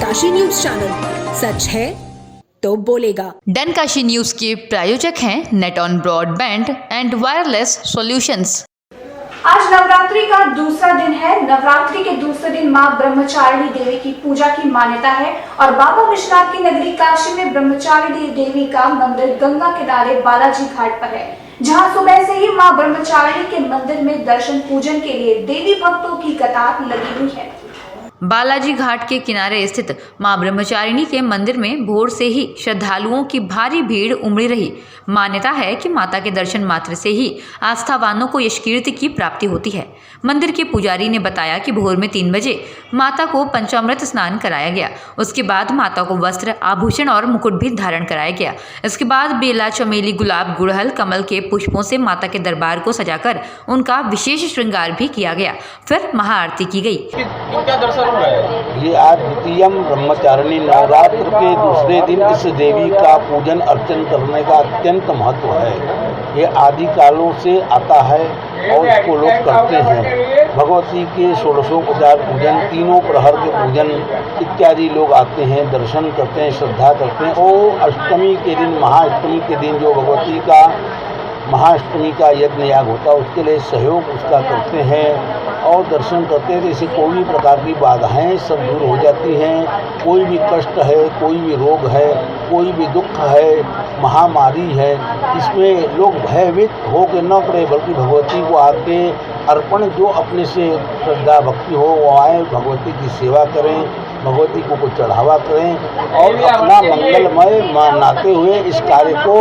Kashi news channel, सच है तो बोलेगा। डन काशी न्यूज के प्रायोजक हैं net on broadband and wireless solutions. आज नवरात्रि का दूसरा दिन है। नवरात्रि के दूसरे दिन मां ब्रह्मचारिणी देवी की पूजा की मान्यता है और बाबा विश्वनाथ की नगरी काशी में ब्रह्मचारिणी देवी का मंदिर गंगा किनारे बालाजी घाट पर है, जहां सुबह से ही मां ब्रह्मचारिणी के मंदिर में दर्शन पूजन के लिए देवी भक्तों की कतार लगी हुई है। बालाजी घाट के किनारे स्थित मां ब्रह्मचारिणी के मंदिर में भोर से ही श्रद्धालुओं की भारी भीड़ उमड़ी रही। मान्यता है कि माता के दर्शन मात्र से ही आस्थावानों को यश कीर्ति की प्राप्ति होती है। मंदिर के पुजारी ने बताया कि भोर में 3 बजे माता को पंचामृत स्नान कराया गया। उसके बाद माता को वस्त्र, आभूषण और मुकुट भी धारण कराया गया। इसके बाद बेला, चमेली, गुलाब, गुड़हल, कमल के पुष्पों से माता के दरबार को सजाकर उनका विशेष श्रृंगार भी किया गया। फिर महाआरती की गई। क्या दर्शन हो रहा है? ये आज द्वितीयम ब्रह्मचारिणी नवरात्र के दूसरे दिन इस देवी का पूजन अर्चन करने का अत्यंत महत्व है। ये आदि कालों से आता है और इसको लोग करते हैं। भगवती के 1650 पूजन, तीनों प्रहर के पूजन इत्यादि लोग आते हैं, दर्शन करते हैं, श्रद्धा करते हैं। और अष्टमी के दिन, महाअष्टमी के दिन जो भगवती का महाअष्टमी का यज्ञ याग होता है उसके लिए सहयोग उसका करते हैं और दर्शन करते हैं। जैसे कोई भी प्रकार की बाधाएं सब दूर हो जाती हैं। कोई भी कष्ट है, कोई भी रोग है, कोई भी दुख है, महामारी है, इसमें लोग भयभीत हो के न पड़े बल्कि भगवती को आके अर्पण, जो अपने से श्रद्धा भक्ति हो वो आए, भगवती की सेवा करें, भगवती को कुछ चढ़ावा करें और अपना मंगलमय मनाते हुए इस कार्य को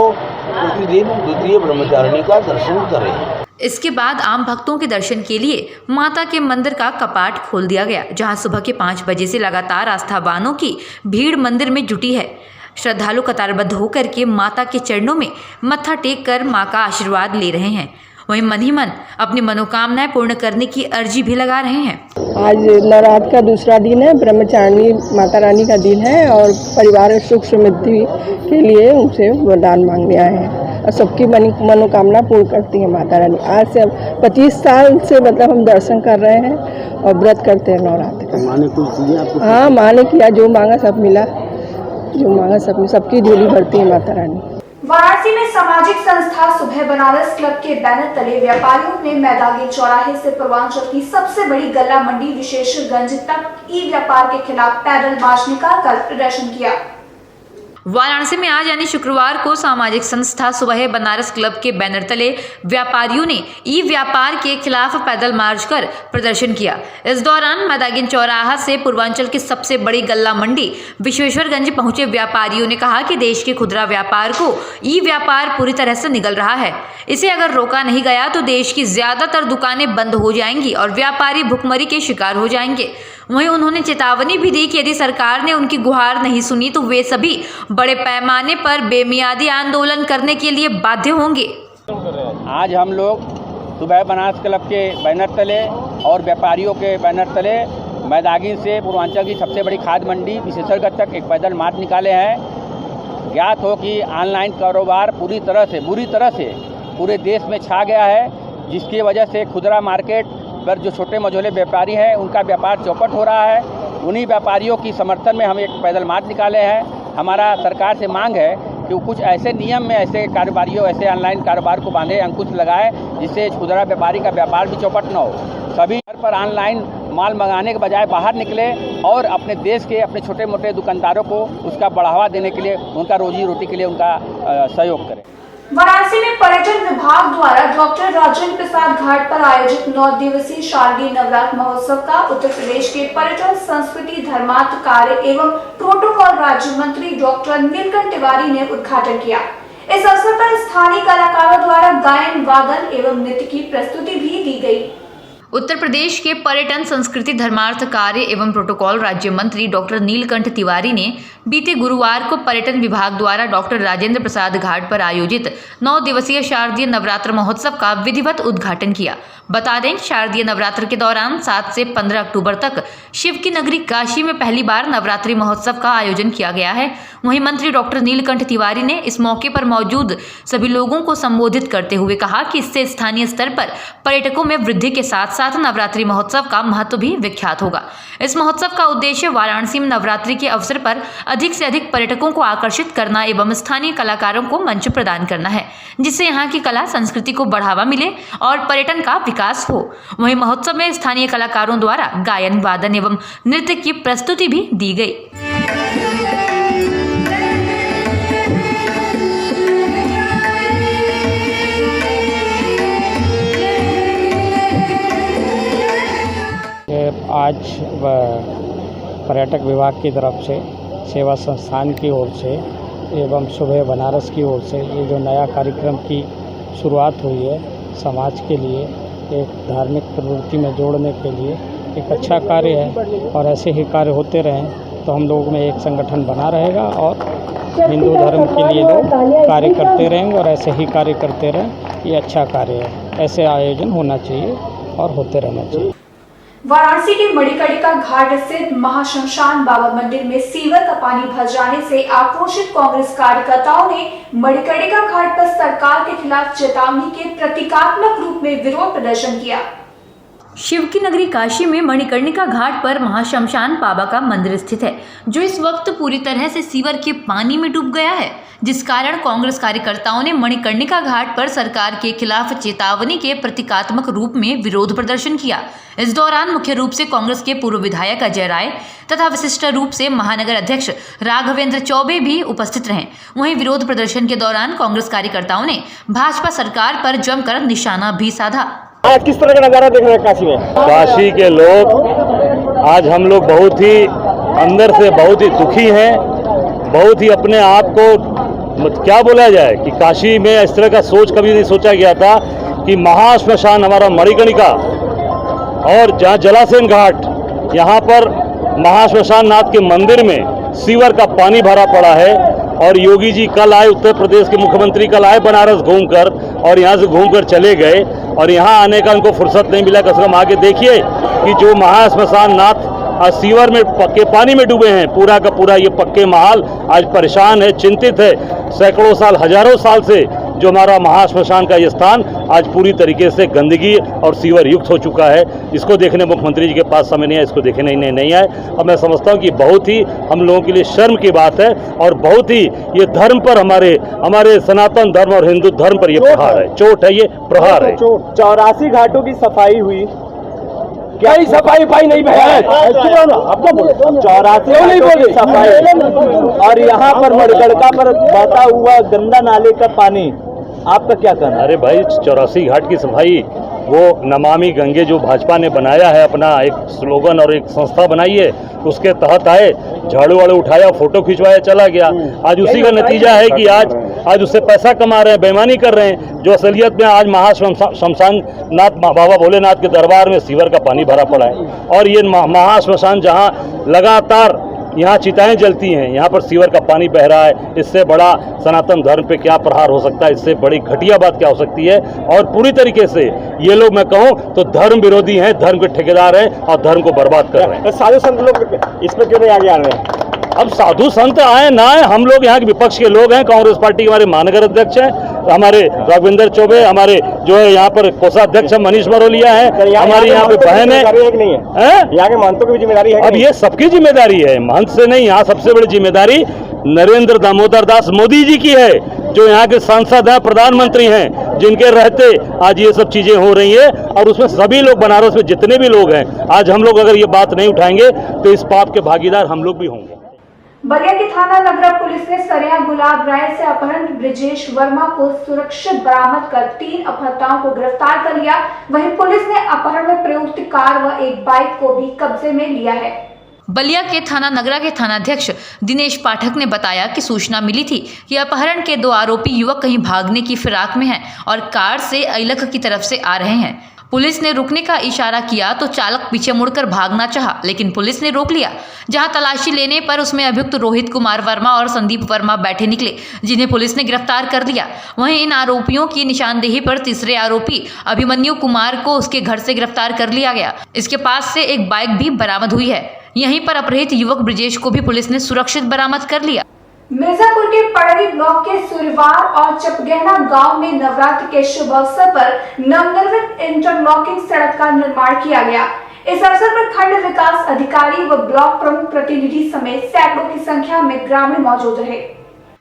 प्रतिदिन द्वितीय ब्रह्मचारिणी का दर्शन करें। इसके बाद आम भक्तों के दर्शन के लिए माता के मंदिर का कपाट खोल दिया गया, जहां सुबह के 5 बजे से लगातार आस्थावानों की भीड़ मंदिर में जुटी है। श्रद्धालु कतारबद्ध होकर के माता के चरणों में मत्था टेक कर मां का आशीर्वाद ले रहे हैं। वहीं मन ही मन अपनी मनोकामनाएं पूर्ण करने की अर्जी भी लगा रहे हैं। आज नवरात्र का दूसरा दिन है, ब्रह्मचारिणी माता रानी का दिन है और परिवार सुख समृद्धि के लिए उनसे वरदान मांगने आए हैं और सबकी मनोकामना पूर्ण करती है माता रानी। आज से 25 साल से मतलब हम दर्शन कर रहे हैं और व्रत करते हैं नवरात्र माँ ने कुछ दिया आपको? हाँ, माँ ने किया, जो मांगा सब मिला, जो मांगा सब, सबकी झोली भरती है माता रानी। वाराणसी में सामाजिक संस्था सुबह बनारस क्लब के बैनर तले व्यापारियों ने मैदानी चौराहे से पूर्वांचल की सबसे बड़ी गल्ला मंडी विशेषगंज तक ई व्यापार के खिलाफ पैदल मार्च निकालकर प्रदर्शन किया। वाराणसी में आज यानी शुक्रवार को सामाजिक संस्था सुबह बनारस क्लब के बैनर तले व्यापारियों ने ई व्यापार के खिलाफ पैदल मार्च कर प्रदर्शन किया। इस दौरान मैदागिन चौराहा से पूर्वांचल की सबसे बड़ी गल्ला मंडी विश्वेश्वरगंज पहुंचे व्यापारियों ने कहा कि देश के खुदरा व्यापार को ई व्यापार पूरी तरह से निगल रहा है। इसे अगर रोका नहीं गया तो देश की ज्यादातर दुकानें बंद हो जाएंगी और व्यापारी भुखमरी के शिकार हो जाएंगे। वहीं उन्होंने चेतावनी भी दी कि यदि सरकार ने उनकी गुहार नहीं सुनी तो वे सभी बड़े पैमाने पर बेमियादी आंदोलन करने के लिए बाध्य होंगे। आज हम लोग सुबह बनारस क्लब के बैनर तले और व्यापारियों के बैनर तले मैदागिन से पूर्वांचल की सबसे बड़ी खाद मंडी विशेषगंज तक एक पैदल मार्च निकाले हैं। ज्ञात हो कि ऑनलाइन कारोबार बुरी तरह से पूरे देश में छा गया है, जिसकी वजह से खुदरा मार्केट पर जो छोटे मझोले व्यापारी हैं उनका व्यापार चौपट हो रहा है। उन्हीं व्यापारियों की समर्थन में हम एक पैदल मार्च निकाले हैं। हमारा सरकार से मांग है कि वो कुछ ऐसे नियम में ऐसे कारोबारियों, ऐसे ऑनलाइन कारोबार को बांधे, अंकुश लगाए, जिससे खुदरा व्यापारी का व्यापार भी चौपट न हो। सभी घर पर ऑनलाइन माल मंगाने के बजाय बाहर निकले और अपने देश के अपने छोटे मोटे दुकानदारों को उसका बढ़ावा देने के लिए, उनका रोजी रोटी के लिए उनका सहयोग करें। वाराणसी में पर्यटन विभाग द्वारा डॉक्टर राजेंद्र प्रसाद घाट पर आयोजित 9 दिवसीय शारदीय नवरात्र महोत्सव का उत्तर प्रदेश के पर्यटन, संस्कृति, धर्मार्थ कार्य एवं प्रोटोकॉल राज्य मंत्री डॉक्टर नीलकंठ तिवारी ने उद्घाटन किया। इस अवसर पर स्थानीय कलाकारों द्वारा गायन, वादन एवं नृत्य की प्रस्तुति भी दी गयी। उत्तर प्रदेश के पर्यटन, संस्कृति, धर्मार्थ कार्य एवं प्रोटोकॉल राज्य मंत्री डॉक्टर नीलकंठ तिवारी ने बीते गुरुवार को पर्यटन विभाग द्वारा डॉक्टर राजेंद्र प्रसाद घाट पर आयोजित 9 दिवसीय शारदीय नवरात्र महोत्सव का विधिवत उद्घाटन किया। बता दें कि शारदीय नवरात्र के दौरान 7 से 15 अक्टूबर तक शिव की नगरी काशी में पहली बार नवरात्रि महोत्सव का आयोजन किया गया है। वहीं मंत्री डॉक्टर नीलकंठ तिवारी ने इस मौके पर मौजूद सभी लोगों को संबोधित करते हुए कहा कि इससे स्थानीय स्तर पर पर्यटकों में वृद्धि के साथ साथ साथ नवरात्रि महोत्सव का महत्व भी विख्यात होगा। इस महोत्सव का उद्देश्य वाराणसी में नवरात्रि के अवसर पर अधिक से अधिक पर्यटकों को आकर्षित करना एवं स्थानीय कलाकारों को मंच प्रदान करना है, जिससे यहाँ की कला संस्कृति को बढ़ावा मिले और पर्यटन का विकास हो। वहीं महोत्सव में स्थानीय कलाकारों द्वारा गायन, वादन एवं नृत्य की प्रस्तुति भी दी गई। आज पर्यटक विभाग की तरफ से, सेवा संस्थान की ओर से एवं सुबह बनारस की ओर से ये जो नया कार्यक्रम की शुरुआत हुई है, समाज के लिए एक धार्मिक प्रवृत्ति में जोड़ने के लिए एक अच्छा कार्य है और ऐसे ही कार्य होते रहें तो हम लोग में एक संगठन बना रहेगा और हिंदू धर्म के लिए लोग कार्य करते रहेंगे और ऐसे ही कार्य करते रहें। ये अच्छा कार्य है, ऐसे आयोजन होना चाहिए और होते रहना चाहिए। वाराणसी के मणिकर्णिका घाट स्थित महाश्मशान बाबा मंदिर में सीवर का पानी भर जाने से आक्रोशित कांग्रेस कार्यकर्ताओं ने मणिकर्णिका घाट पर सरकार के खिलाफ चेतावनी के प्रतीकात्मक रूप में विरोध प्रदर्शन किया। शिव की नगरी काशी में मणिकर्णिका घाट पर महाश्मशान बाबा का मंदिर स्थित है, जो इस वक्त पूरी तरह से सीवर के पानी में डूब गया है, जिस कारण कांग्रेस कार्यकर्ताओं ने मणिकर्णिका घाट पर सरकार के खिलाफ चेतावनी के प्रतीकात्मक रूप में विरोध प्रदर्शन किया। इस दौरान मुख्य रूप से कांग्रेस के पूर्व विधायक अजय राय तथा विशिष्ट रूप से महानगर अध्यक्ष राघवेंद्र चौबे भी उपस्थित रहे। वहीं विरोध प्रदर्शन के दौरान कांग्रेस कार्यकर्ताओं ने भाजपा सरकार पर जमकर निशाना भी साधा। आज किस तरह का नजारा देख रहे हैं काशी में? काशी के लोग आज हम लोग बहुत ही अंदर से बहुत ही दुखी हैं, बहुत ही अपने आप को क्या बोला जाए कि काशी में इस तरह का सोच कभी नहीं सोचा गया था कि महाश्मशान हमारा मणिकर्णिका और जहाँ जलासेन घाट, यहाँ पर महाश्मशान नाथ के मंदिर में सीवर का पानी भरा पड़ा है। और योगी जी कल आए, उत्तर प्रदेश के मुख्यमंत्री कल आए बनारस घूमकर और यहाँ से घूमकर चले गए और यहाँ आने का उनको फुर्सत नहीं मिला। कम से कम आके देखिए कि जो महाश्मशान नाथ आज सीवर में पक्के पानी में डूबे हैं, पूरा का पूरा ये पक्के महल आज परेशान है, चिंतित है। सैकड़ों साल, हजारों साल से जो हमारा महाश्मशान का ये स्थान आज पूरी तरीके से गंदगी और सीवर युक्त हो चुका है। इसको देखने मुख्यमंत्री जी के पास समय नहीं है, इसको देखने नहीं आए। और मैं समझता हूँ कि बहुत ही हम लोगों के लिए शर्म की बात है और बहुत ही ये धर्म पर, हमारे सनातन धर्म और हिंदू धर्म पर ये प्रहार है, चोट है, ये प्रहार है। 84 घाटों की सफाई हुई, क्या सफाई नहीं भैया? 84 नहीं बोले सफाई, और यहाँ पर मणिकर्णिका पर बहता हुआ गंदा नाले का पानी, आपका क्या कहना? अरे भाई 84 घाट की सफाई, वो नमामि गंगे जो भाजपा ने बनाया है, अपना एक स्लोगन और एक संस्था बनाई है, उसके तहत आए, झाड़ू वाड़ू उठाया, फोटो खिंचवाया, चला गया। आज उसी का नतीजा है कि आज उससे पैसा कमा रहे हैं, बेईमानी कर रहे हैं। जो असलियत में आज महाश्मशान नाथ बाबा भोलेनाथ के दरबार में सीवर का पानी भरा पड़ा है और ये महाश्मशान जहाँ लगातार यहाँ चिताएं जलती हैं, यहाँ पर सीवर का पानी बह रहा है। इससे बड़ा सनातन धर्म पे क्या प्रहार हो सकता है? इससे बड़ी घटिया बात क्या हो सकती है? और पूरी तरीके से ये लोग, मैं कहूँ तो धर्म विरोधी हैं, धर्म के ठेकेदार हैं और धर्म को बर्बाद कर रहे हैं। साधु संत लोग इस पर क्यों नहीं आगे आ रहे हैं? अब साधु संत आए ना आए, हम लोग यहाँ के विपक्ष के लोग हैं। कांग्रेस पार्टी के हमारे महानगर अध्यक्ष हैं, हमारे राघवेंद्र चौबे, हमारे जो है यहाँ पर कोषाध्यक्ष मनीष मरोलिया है, हमारी यहाँ पे बहन है। यहाँ के महंतों की भी जिम्मेदारी है। अब ये सबकी जिम्मेदारी है, महंत से नहीं। यहाँ सबसे बड़ी जिम्मेदारी नरेंद्र दामोदर दास मोदी जी की है, जो यहाँ के सांसद हैं, प्रधानमंत्री हैं, जिनके रहते आज ये सब चीजें हो रही है। और उसमें सभी लोग, बनारस में जितने भी लोग हैं, आज हम लोग अगर ये बात नहीं उठाएंगे तो इस पाप के भागीदार हम लोग भी होंगे। बलिया की थाना नगरा पुलिस ने सरिया गुलाब राय से अपहरण ब्रिजेश वर्मा को सुरक्षित बरामद कर 3 अपहर्ताओं को गिरफ्तार कर लिया। वहीं पुलिस ने अपहरण में प्रयुक्त कार व एक बाइक को भी कब्जे में लिया है। बलिया के थाना नगरा के थानाध्यक्ष दिनेश पाठक ने बताया कि सूचना मिली थी कि अपहरण के 2 आरोपी युवक कहीं भागने की फिराक में हैं और कार से अइलख की तरफ से आ रहे हैं। पुलिस ने रुकने का इशारा किया तो चालक पीछे मुड़कर भागना चाहा, लेकिन पुलिस ने रोक लिया। जहां तलाशी लेने पर उसमें अभियुक्त रोहित कुमार वर्मा और संदीप वर्मा बैठे निकले, जिन्हें पुलिस ने गिरफ्तार कर लिया। वहीं इन आरोपियों की निशानदेही पर तीसरे आरोपी अभिमन्यु कुमार को उसके घर से गिरफ्तार कर लिया गया। इसके पास से एक बाइक भी बरामद हुई है। यहीं पर अपहृत युवक ब्रिजेश को भी पुलिस ने सुरक्षित बरामद कर लिया। मिर्जापुर के पड़री ब्लॉक के सूर्यवार और चपगहना गांव में नवरात्र के शुभ अवसर पर नवनिर्मित इंटरलॉकिंग सड़क का निर्माण किया गया। इस अवसर पर खंड विकास अधिकारी व ब्लॉक प्रमुख प्रतिनिधि समेत सैकड़ों की संख्या में ग्रामीण मौजूद रहे।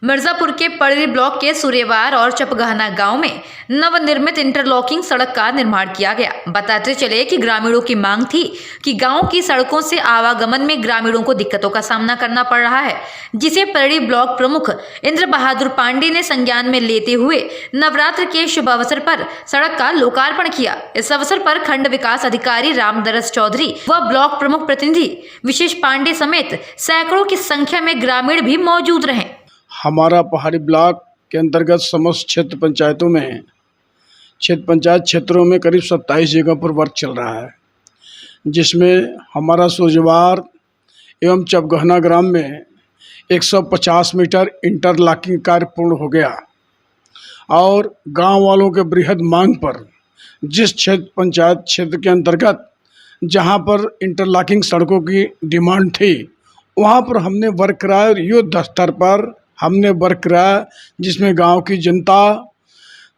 मिर्जापुर के पड़री ब्लॉक के सूर्यवार और चपगहना गांव में नवनिर्मित इंटरलॉकिंग सड़क का निर्माण किया गया। बताते चले कि ग्रामीणों की मांग थी कि गांव की सड़कों से आवागमन में ग्रामीणों को दिक्कतों का सामना करना पड़ रहा है, जिसे पड़री ब्लॉक प्रमुख इंद्र बहादुर पांडे ने संज्ञान में लेते हुए नवरात्र के शुभ अवसर पर सड़क का लोकार्पण किया। इस अवसर पर खंड विकास अधिकारी रामदरस चौधरी व ब्लॉक प्रमुख प्रतिनिधि विशेष पांडे समेत सैकड़ों की संख्या में ग्रामीण भी मौजूद रहे। हमारा पहाड़ी ब्लॉक के अंतर्गत समस्त क्षेत्र पंचायतों में पंचायत क्षेत्रों में करीब 27 जगह पर वर्क चल रहा है, जिसमें हमारा सूर्यवार एवं चपगहना ग्राम में 150 मीटर इंटरलॉकिंग कार्य पूर्ण हो गया और गांव वालों के बृहद मांग पर जिस पंचायत क्षेत्र के अंतर्गत जहां पर इंटरलॉकिंग सड़कों की डिमांड थी, वहां पर हमने वर्क कराया और युद्ध स्तर पर हमने वर्क कराया, जिसमें गांव की जनता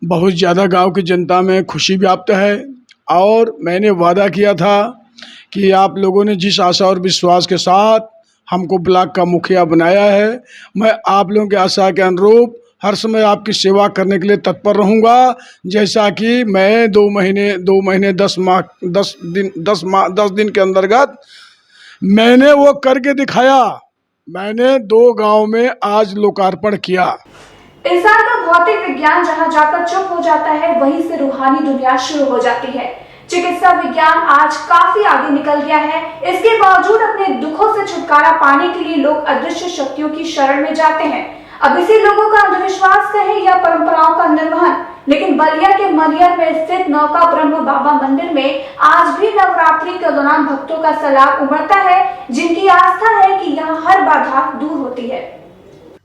बहुत ज़्यादा गांव की जनता में खुशी व्याप्त है। और मैंने वादा किया था कि आप लोगों ने जिस आशा और विश्वास के साथ हमको ब्लॉक का मुखिया बनाया है, मैं आप लोगों की आशा के अनुरूप हर समय आपकी सेवा करने के लिए तत्पर रहूँगा। जैसा कि मैं 2 महीने 10 दिन के अंतर्गत मैंने वो करके दिखाया। मैंने 2 गांव में आज लोकार्पण किया। इंसान का भौतिक विज्ञान जहां जाकर चुप हो जाता है, वहीं से रूहानी दुनिया शुरू हो जाती है। चिकित्सा विज्ञान आज काफी आगे निकल गया है। इसके बावजूद अपने दुखों से छुटकारा पाने के लिए लोग अदृश्य शक्तियों की शरण में जाते हैं। अब इसी लोगों का अंधविश्वास कहे या परंपराओं का निर्वहन, लेकिन बलिया के मनियर में स्थित नौका ब्रह्म बाबा मंदिर में आज भी नवरात्रि के दौरान भक्तों का सैलाब उमड़ता है, जिनकी आस्था है कि यहाँ हर बाधा दूर होती है।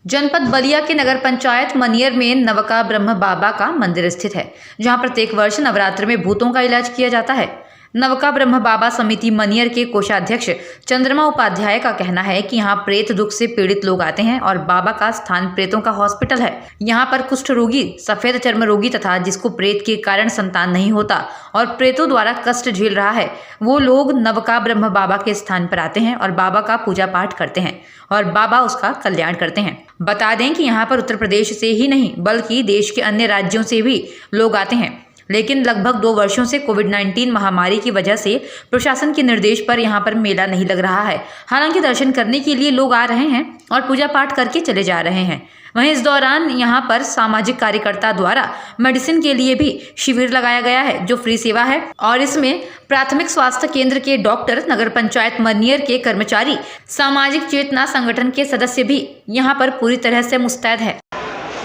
जनपद बलिया के नगर पंचायत मनियर में नवका ब्रह्म बाबा का मंदिर स्थित है, जहां प्रत्येक वर्ष नवरात्र में भूतों का इलाज किया जाता है। नवका ब्रह्म बाबा समिति मनियर के कोषाध्यक्ष चंद्रमा उपाध्याय का कहना है कि यहाँ प्रेत दुख से पीड़ित लोग आते हैं और बाबा का स्थान प्रेतों का हॉस्पिटल है। यहाँ पर कुष्ठ रोगी, सफेद चर्म रोगी तथा जिसको प्रेत के कारण संतान नहीं होता और प्रेतों द्वारा कष्ट झेल रहा है, वो लोग नवका ब्रह्म बाबा के स्थान पर आते हैं और बाबा का पूजा पाठ करते हैं और बाबा उसका कल्याण करते हैं। बता दें कि यहाँ पर उत्तर प्रदेश से ही नहीं बल्कि देश के अन्य राज्यों से भी लोग आते हैं, लेकिन लगभग 2 वर्षों से कोविड-19 महामारी की वजह से प्रशासन के निर्देश पर यहाँ पर मेला नहीं लग रहा है। हालांकि दर्शन करने के लिए लोग आ रहे हैं और पूजा पाठ करके चले जा रहे हैं। वहीं इस दौरान यहाँ पर सामाजिक कार्यकर्ता द्वारा मेडिसिन के लिए भी शिविर लगाया गया है, जो फ्री सेवा है और इसमें प्राथमिक स्वास्थ्य केंद्र के डॉक्टर, नगर पंचायत मनियर के कर्मचारी, सामाजिक चेतना संगठन के सदस्य भी यहाँ पर पूरी तरह से मुस्तैद है।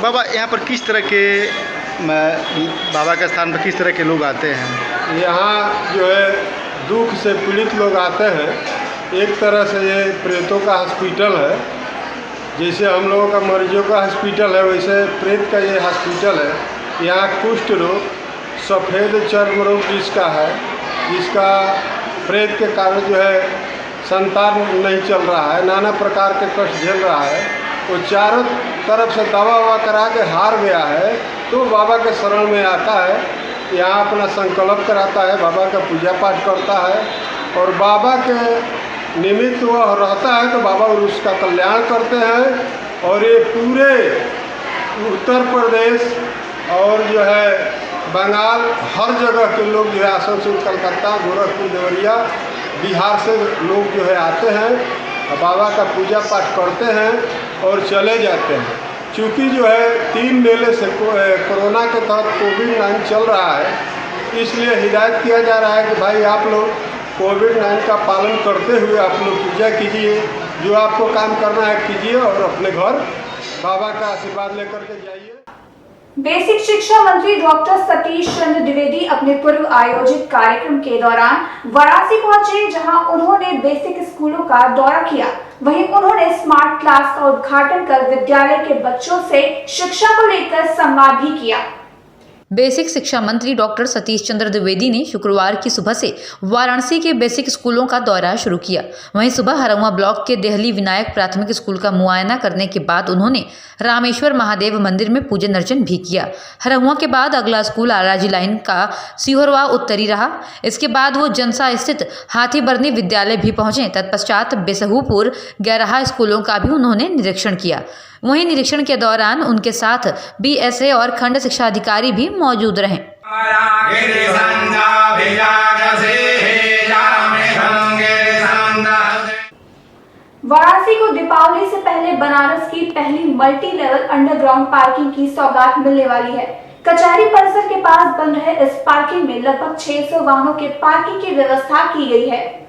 बाबा, यहाँ पर किस तरह के बाबा के स्थान पर किस तरह के लोग आते हैं? यहाँ जो है दुख से पीड़ित लोग आते हैं। एक तरह से ये प्रेतों का हॉस्पिटल है, जैसे हम लोगों का मरीजों का हॉस्पिटल है, वैसे प्रेत का ये हॉस्पिटल है। यहाँ कुष्ठ रोग, सफ़ेद चर्म रोग जिसका है, जिसका प्रेत के कारण जो है संतान नहीं चल रहा है, नाना प्रकार के कष्ट झेल रहा है, वो चारों तरफ से दवा ववा करा के हार गया है, तो बाबा के शरण में आता है, यहाँ अपना संकल्प कराता है, बाबा का पूजा पाठ करता है और बाबा के निमित्त वह रहता है तो बाबा उसका कल्याण करते हैं। और ये पूरे उत्तर प्रदेश और जो है बंगाल, हर जगह के लोग जो है आसनसोल, कलकत्ता, गोरखपुर, देवरिया, बिहार से लोग जो है आते हैं, बाबा का पूजा पाठ करते हैं और चले जाते हैं। चूँकि जो है 3 मेले से कोरोना के तहत कोविड-19 चल रहा है, इसलिए हिदायत किया जा रहा है कि भाई आप लोग कोविड-19 का पालन करते हुए आप लोग पूजा कीजिए, जो आपको काम करना है कीजिए और अपने घर बाबा का आशीर्वाद लेकर के जाइए। बेसिक शिक्षा मंत्री डॉक्टर सतीश चंद्र द्विवेदी अपने पूर्व आयोजित कार्यक्रम के दौरान वाराणसी पहुंचे, जहां उन्होंने बेसिक स्कूलों का दौरा किया। वहीं उन्होंने स्मार्ट क्लास का उद्घाटन कर विद्यालय के बच्चों से शिक्षा को लेकर संवाद भी किया। बेसिक शिक्षा मंत्री डॉक्टर सतीश चंद्र द्विवेदी ने शुक्रवार की सुबह से वाराणसी के बेसिक स्कूलों का दौरा शुरू किया। वहीं सुबह हरहुआ ब्लॉक के देहली विनायक प्राथमिक स्कूल का मुआयना करने के बाद उन्होंने रामेश्वर महादेव मंदिर में पूजन अर्चन भी किया। हरहुआ के बाद अगला स्कूल आराजी लाइन का सिहोरवा उत्तरी रहा। इसके बाद वो जनसा स्थित हाथीबरनी विद्यालय भी पहुंचे। तत्पश्चात बेसहूपुर गैरहा स्कूलों का भी उन्होंने निरीक्षण किया। वहीं निरीक्षण के दौरान उनके साथ BSA और खंड शिक्षा अधिकारी भी मौजूद रहे। वाराणसी को दीपावली से पहले बनारस की पहली मल्टी लेवल अंडरग्राउंड पार्किंग की सौगात मिलने वाली है। कचहरी परिसर के पास बन रहे इस पार्किंग में लगभग 600 वाहनों के पार्किंग की व्यवस्था की गई है।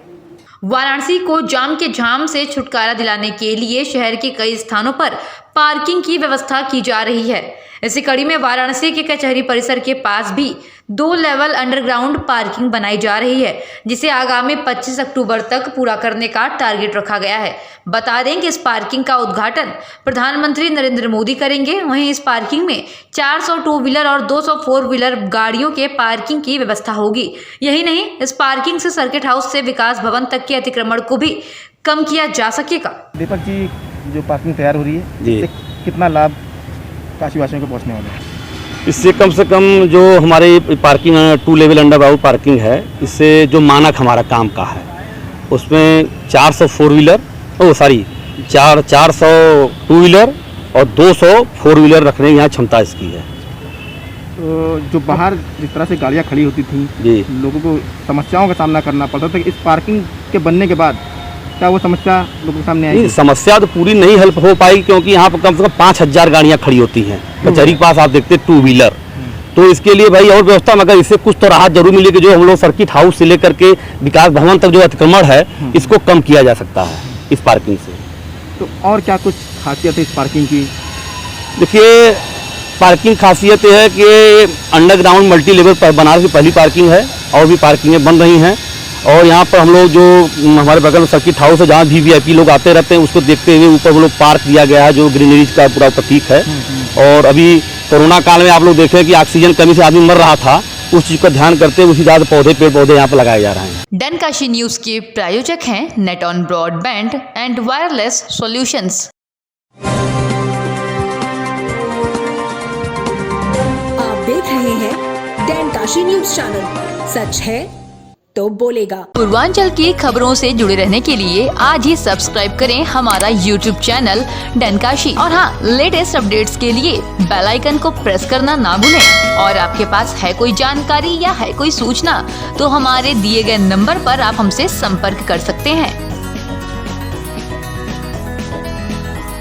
वाराणसी को जाम के झाम से छुटकारा दिलाने के लिए शहर के कई स्थानों पर पार्किंग की व्यवस्था की जा रही है। इसी कड़ी में वाराणसी के कचहरी परिसर के पास भी 2 लेवल अंडरग्राउंड पार्किंग बनाई जा रही है, जिसे आगामी 25 अक्टूबर तक पूरा करने का टारगेट रखा गया है। बता दें कि इस पार्किंग का उद्घाटन प्रधानमंत्री नरेंद्र मोदी करेंगे। वहीं इस पार्किंग में 400 टू व्हीलर और 200 फोर व्हीलर गाड़ियों के पार्किंग की व्यवस्था होगी। यही नहीं, इस पार्किंग से सर्किट हाउस से विकास भवन तक के अतिक्रमण को भी कम किया जा सकेगा। दीपक जी, जो पार्किंग तैयार हो रही है इससे कितना लाभ काशीवासियों को पहुंचने वाला है? इससे कम से कम जो हमारी पार्किंग 2 लेवल अंडरग्राउंड पार्किंग है, इससे जो मानक हमारा काम का है उसमें 400 फोर व्हीलर 400 टू व्हीलर और 200 फोर व्हीलर रखने की यहाँ क्षमता इसकी है। तो जो बाहर जिस तरह से गाड़ियाँ खड़ी होती थी जी, लोगों को समस्याओं का सामना करना पड़ता था, इस पार्किंग के बनने के बाद क्या वो समस्या लोगों के सामने आई? समस्या तो पूरी नहीं हेल्प हो पाई, क्योंकि यहाँ पर कम से कम 5000 गाड़ियाँ खड़ी होती हैं। कचहरी के पास आप देखते टू व्हीलर, तो इसके लिए भाई और व्यवस्था, मगर इससे कुछ तो राहत जरूर मिलेगी। जो हम लोग सर्किट हाउस से लेकर के विकास भवन तक जो अतिक्रमण है इसको कम किया जा सकता है इस पार्किंग से। तो और क्या कुछ खासियत है इस पार्किंग की? देखिए, पार्किंग खासियत यह है कि अंडरग्राउंड मल्टी लेवल बनारस की पहली पार्किंग है, और भी पार्किंगें बन रही हैं। और यहाँ पर हम लोग जो हमारे बगल में सर्किट हाउस है, जहाँ VIP लोग आते रहते हैं, उसको देखते हुए ऊपर वो लोग पार्क दिया गया है, जो ग्रीनरीज का पूरा प्रतीक है। और अभी कोरोना काल में आप लोग देखें कि ऑक्सीजन कमी से आदमी मर रहा था, उस चीज़ का ध्यान करते हुए उसी ज़्यादा पेड़ पौधे यहाँ पर लगाए जा रहे हैं। डनकाशी न्यूज़ के प्रायोजक हैं net on broadband and wireless solutions. आप देख रहे हैं डनकाशी न्यूज़ चैनल, सच है तो बोलेगा। पूर्वांचल की खबरों से जुड़े रहने के लिए आज ही सब्सक्राइब करें हमारा YouTube चैनल डनकाशी। और हाँ, लेटेस्ट अपडेट्स के लिए बेल आइकन को प्रेस करना ना भूलें। और आपके पास है कोई जानकारी या है कोई सूचना, तो हमारे दिए गए नंबर पर आप हमसे संपर्क कर सकते हैं।